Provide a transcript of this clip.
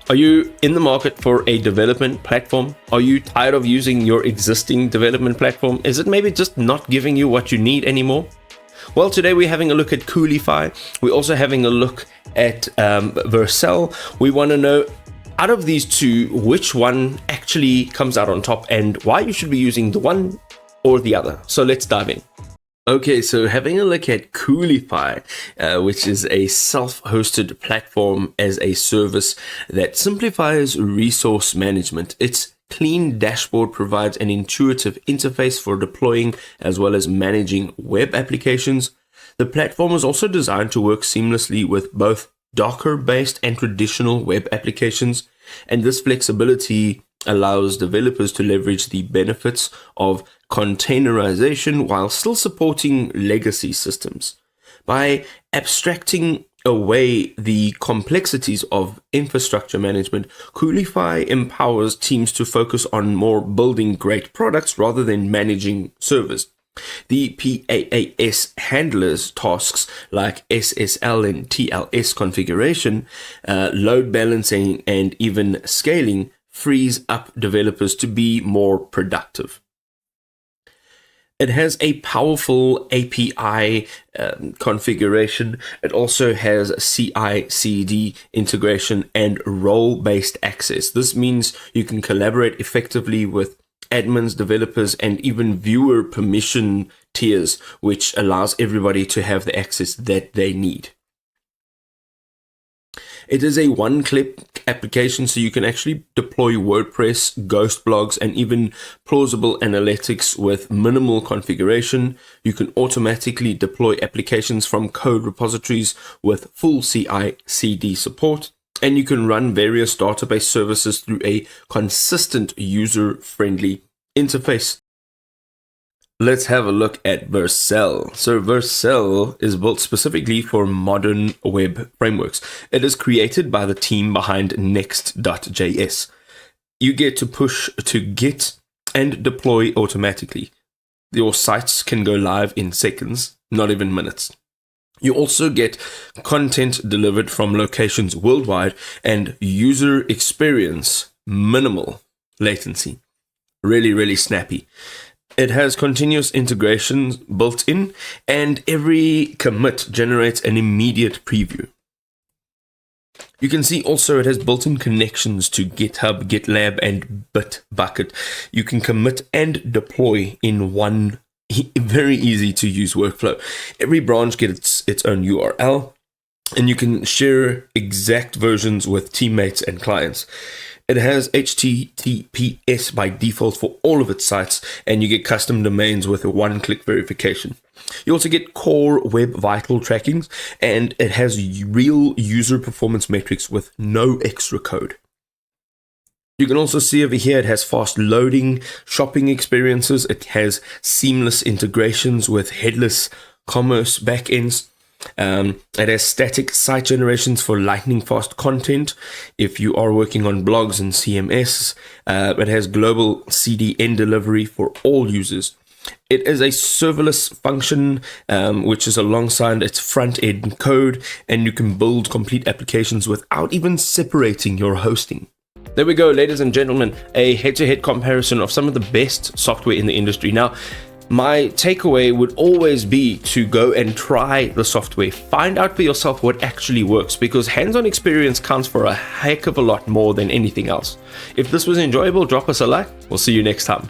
Are you in the market for a development platform? Are you tired of using your existing development platform? Is it maybe just not giving you what you need anymore? Well, today we're having a look at Coolify. We're also having a look at Vercel. We want to know, out of these two, which one actually comes out on top and why you should be using the one or the other. So let's dive in. Okay, so having a look at Coolify, which is a self-hosted platform as a service that simplifies resource management. Its clean dashboard provides an intuitive interface for deploying as well as managing web applications. The platform is also designed to work seamlessly with both Docker-based and traditional web applications, and this flexibility allows developers to leverage the benefits of containerization while still supporting legacy systems. By abstracting away the complexities of infrastructure management, Coolify empowers teams to focus on more building great products rather than managing servers. The PaaS handlers tasks like SSL and TLS configuration, load balancing, and even scaling frees up developers to be more productive. It has a powerful API configuration. It also has CI/CD integration and role-based access. This means you can collaborate effectively with admins, developers, and even viewer permission tiers, which allows everybody to have the access that they need. It is a one-click application, so you can actually deploy WordPress, Ghost blogs, and even plausible analytics with minimal configuration. You can automatically deploy applications from code repositories with full CI/CD support, and you can run various database services through a consistent user-friendly interface. Let's have a look at Vercel. So Vercel is built specifically for modern web frameworks. It is created by the team behind Next.js. You get to push to Git and deploy automatically. Your sites can go live in seconds, not even minutes. You also get content delivered from locations worldwide and user experience minimal latency. Really snappy. It has continuous integrations built in, and every commit generates an immediate preview. You can see also it has built-in connections to GitHub, GitLab, and Bitbucket. You can commit and deploy in one very easy to use workflow. Every branch gets its own URL, and you can share exact versions with teammates and clients. It has HTTPS by default for all of its sites, and you get custom domains with a one-click verification. You also get core web vital trackings, and it has real user performance metrics with no extra code. You can also see over here it has fast loading, shopping experiences. It has seamless integrations with headless commerce backends. It has static site generations for lightning fast content if you are working on blogs and CMS. It has global CDN delivery for all users. It is a serverless function, which is alongside its front-end code, and you can build complete applications without even separating your hosting. There we go, ladies and gentlemen, a head-to-head comparison of some of the best software in the industry. Now, my takeaway would always be to go and try the software. Find out for yourself what actually works, because hands-on experience counts for a heck of a lot more than anything else. If this was enjoyable, drop us a like. We'll see you next time.